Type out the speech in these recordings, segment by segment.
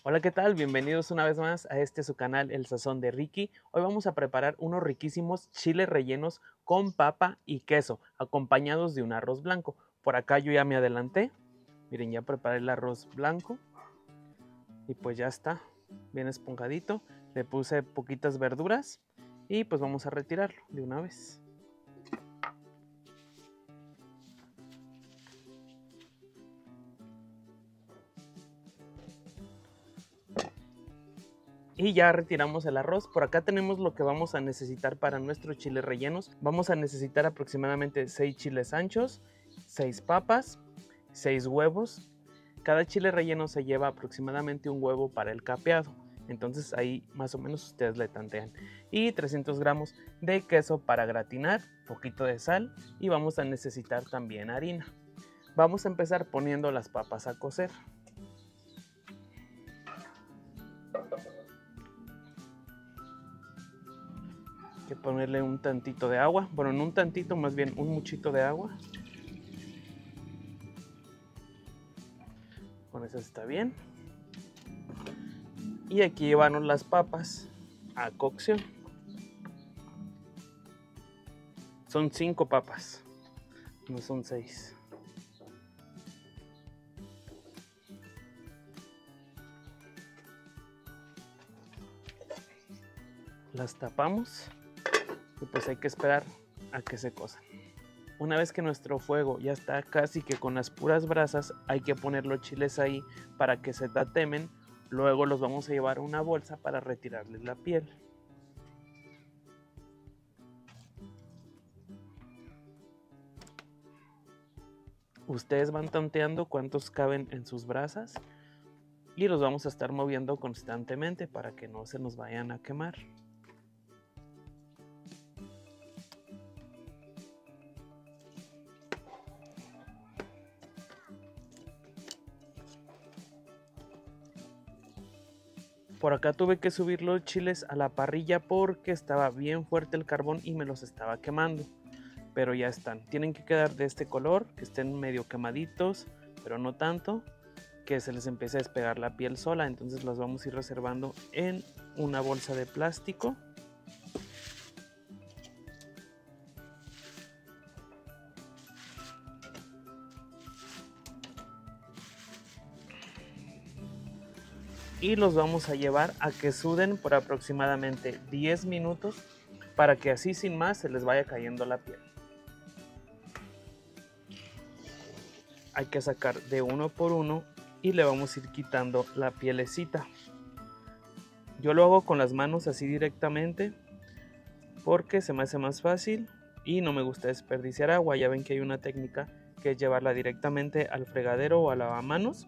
Hola, ¿qué tal? Bienvenidos una vez más a su canal El Sazón de Ricky. Hoy vamos a preparar unos riquísimos chiles rellenos con papa y queso, acompañados de un arroz blanco. Por acá yo ya me adelanté. Miren, ya preparé el arroz blanco y pues ya está, bien esponjadito. Le puse poquitas verduras y pues vamos a retirarlo de una vez. Y ya retiramos el arroz. Por acá tenemos lo que vamos a necesitar para nuestros chiles rellenos. Vamos a necesitar aproximadamente 6 chiles anchos, 6 papas, 6 huevos. Cada chile relleno se lleva aproximadamente un huevo para el capeado. Entonces ahí más o menos ustedes le tantean. Y 300 gramos de queso para gratinar, poquito de sal y vamos a necesitar también harina. Vamos a empezar poniendo las papas a cocer. Hay que ponerle un tantito de agua, bueno, no un tantito, más bien un muchito de agua. Con eso está bien. Y aquí llevaron las papas a cocción. Son 5 papas, no son 6. Las tapamos y pues hay que esperar a que se cosan. Una vez que nuestro fuego ya está casi que con las puras brasas, hay que poner los chiles ahí para que se tatemen. Luego los vamos a llevar a una bolsa para retirarles la piel. Ustedes van tanteando cuántos caben en sus brasas y los vamos a estar moviendo constantemente para que no se nos vayan a quemar. Por acá tuve que subir los chiles a la parrilla porque estaba bien fuerte el carbón y me los estaba quemando. Pero ya están. Tienen que quedar de este color, que estén medio quemaditos, pero no tanto, que se les empiece a despegar la piel sola. Entonces los vamos a ir reservando en una bolsa de plástico. Y los vamos a llevar a que suden por aproximadamente 10 minutos para que así sin más se les vaya cayendo la piel. Hay que sacar de uno por uno y le vamos a ir quitando la pielecita. Yo lo hago con las manos así directamente porque se me hace más fácil y no me gusta desperdiciar agua. Ya ven que hay una técnica que es llevarla directamente al fregadero o a lavamanos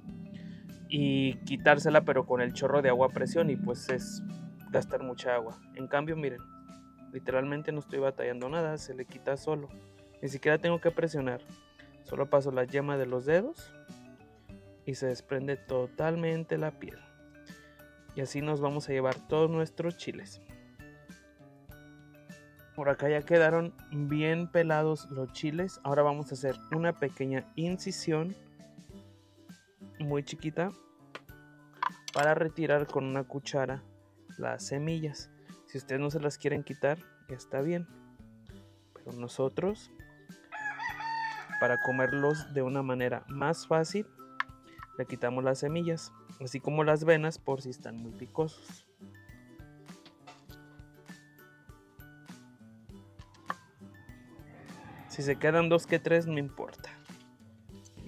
y quitársela, pero con el chorro de agua a presión, y pues es gastar mucha agua. En cambio, miren, literalmente no estoy batallando nada, se le quita solo, ni siquiera tengo que presionar, solo paso la yema de los dedos y se desprende totalmente la piel. Y así nos vamos a llevar todos nuestros chiles. Por acá ya quedaron bien pelados los chiles. Ahora vamos a hacer una pequeña incisión muy chiquita para retirar con una cuchara las semillas. Si ustedes no se las quieren quitar, está bien, pero nosotros, para comerlos de una manera más fácil, le quitamos las semillas, así como las venas por si están muy picosos. Si se quedan 2 que 3 no importa.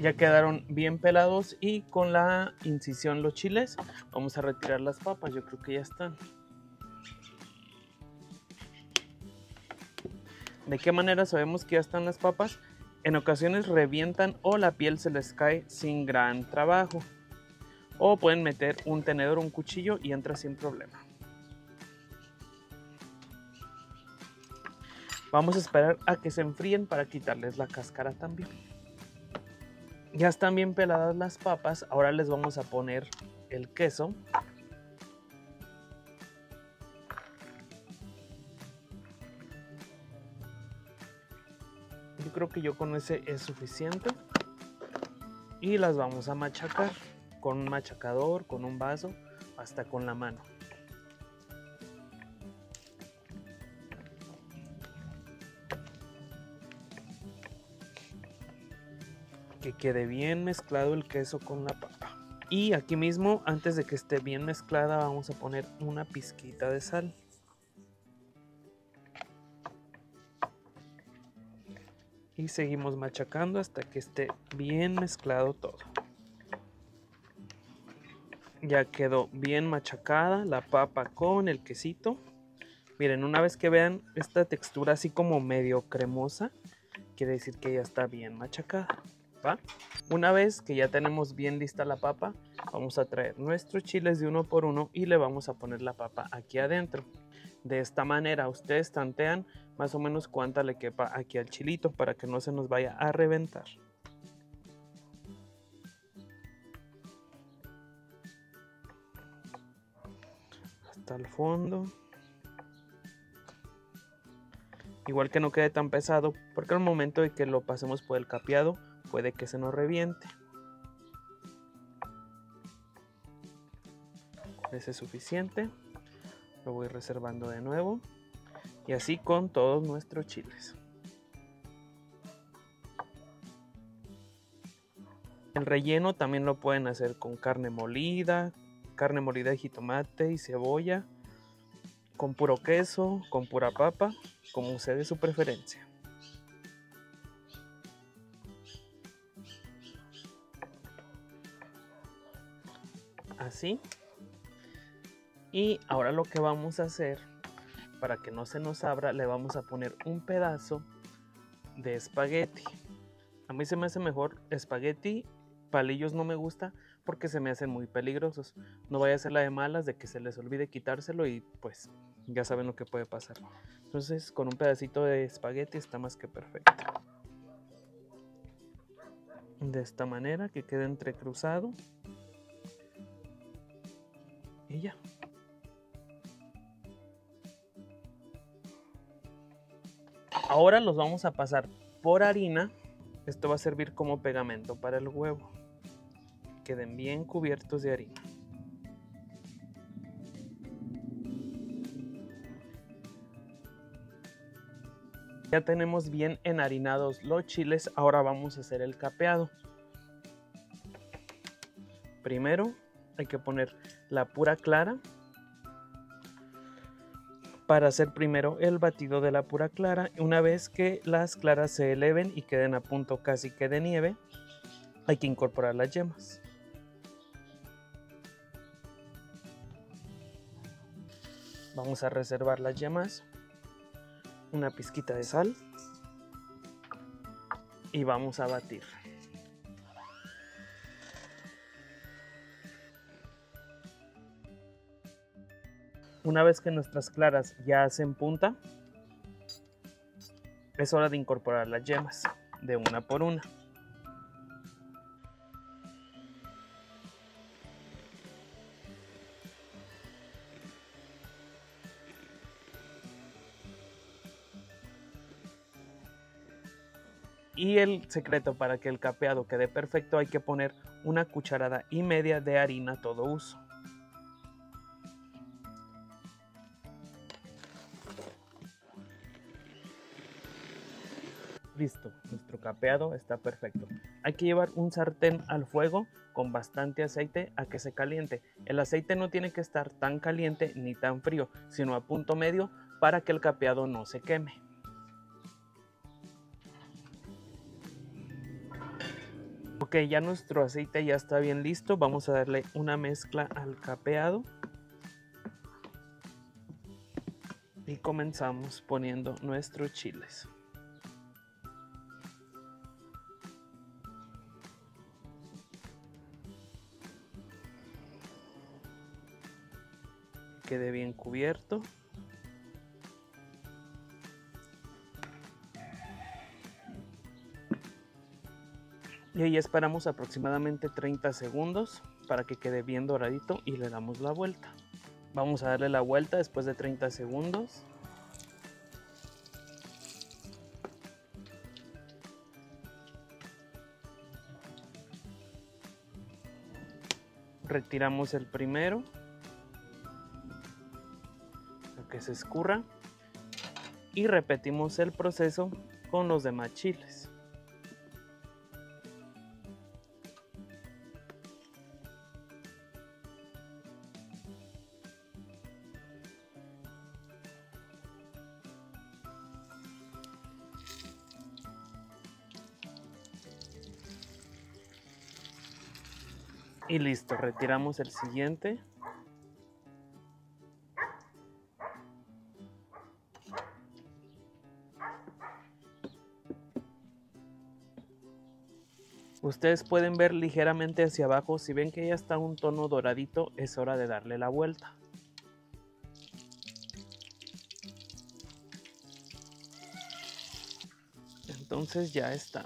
Ya quedaron bien pelados y con la incisión los chiles. Vamos a retirar las papas, yo creo que ya están. ¿De qué manera sabemos que ya están las papas? En ocasiones revientan o la piel se les cae sin gran trabajo. O pueden meter un tenedor o un cuchillo y entra sin problema. Vamos a esperar a que se enfríen para quitarles la cáscara también. Ya están bien peladas las papas, ahora les vamos a poner el queso. Yo creo que yo con ese es suficiente. Y las vamos a machacar con un machacador, con un vaso hasta con la mano. Que quede bien mezclado el queso con la papa. Y aquí mismo, antes de que esté bien mezclada, vamos a poner una pizquita de sal. Y seguimos machacando hasta que esté bien mezclado todo. Ya quedó bien machacada la papa con el quesito. Miren, una vez que vean esta textura así como medio cremosa, quiere decir que ya está bien machacada, ¿va? Una vez que ya tenemos bien lista la papa, vamos a traer nuestros chiles de uno por uno y le vamos a poner la papa aquí adentro. De esta manera ustedes tantean más o menos cuánta le quepa aquí al chilito para que no se nos vaya a reventar. Hasta el fondo. Igual que no quede tan pesado, porque al momento de que lo pasemos por el capeado puede que se nos reviente. Ese es suficiente. Lo voy reservando de nuevo. Y así con todos nuestros chiles. El relleno también lo pueden hacer con carne molida de jitomate y cebolla, con puro queso, con pura papa, como sea de su preferencia. Así. Y ahora lo que vamos a hacer, para que no se nos abra, le vamos a poner un pedazo de espagueti. A mí se me hace mejor espagueti, palillos no me gusta porque se me hacen muy peligrosos. No vaya a ser la de malas de que se les olvide quitárselo y pues ya saben lo que puede pasar. Entonces con un pedacito de espagueti está más que perfecto. De esta manera que quede entrecruzado. Y ya. Ahora los vamos a pasar por harina. Esto va a servir como pegamento para el huevo. Queden bien cubiertos de harina. Ya tenemos bien enharinados los chiles, ahora vamos a hacer el capeado. Primero hay que poner la pura clara. Para hacer primero el batido de la pura clara, una vez que las claras se eleven y queden a punto casi que de nieve, hay que incorporar las yemas. Vamos a reservar las yemas, una pizquita de sal y vamos a batir. Una vez que nuestras claras ya hacen punta, es hora de incorporar las yemas de una por una. Y el secreto para que el capeado quede perfecto, hay que poner 1,5 cucharadas de harina a todo uso. Listo, nuestro capeado está perfecto. Hay que llevar un sartén al fuego con bastante aceite a que se caliente. El aceite no tiene que estar tan caliente ni tan frío, sino a punto medio para que el capeado no se queme. Ok, ya nuestro aceite ya está bien listo. Vamos a darle una mezcla al capeado. Y comenzamos poniendo nuestros chiles. Quede bien cubierto. Y ahí esperamos aproximadamente 30 segundos para que quede bien doradito y le damos la vuelta. Vamos a darle la vuelta después de 30 segundos. Retiramos el primero que se escurra y repetimos el proceso con los demás chiles. Y listo, retiramos el siguiente. Ustedes pueden ver ligeramente hacia abajo, si ven que ya está un tono doradito, es hora de darle la vuelta. Entonces ya está.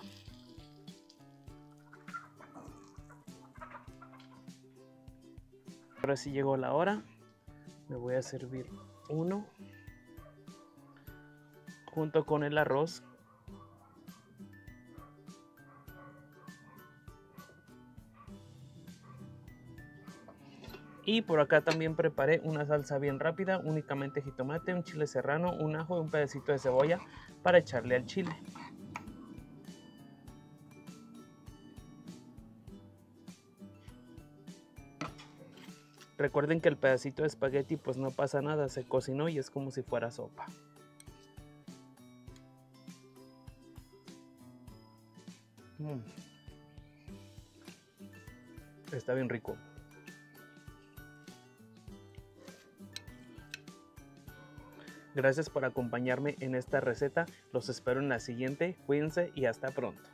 Ahora sí llegó la hora. Me voy a servir uno junto con el arroz. Y por acá también preparé una salsa bien rápida, únicamente jitomate, un chile serrano, un ajo y un pedacito de cebolla para echarle al chile. Recuerden que el pedacito de espagueti pues no pasa nada, se cocinó y es como si fuera sopa. Está bien rico. Gracias por acompañarme en esta receta. Los espero en la siguiente. Cuídense y hasta pronto.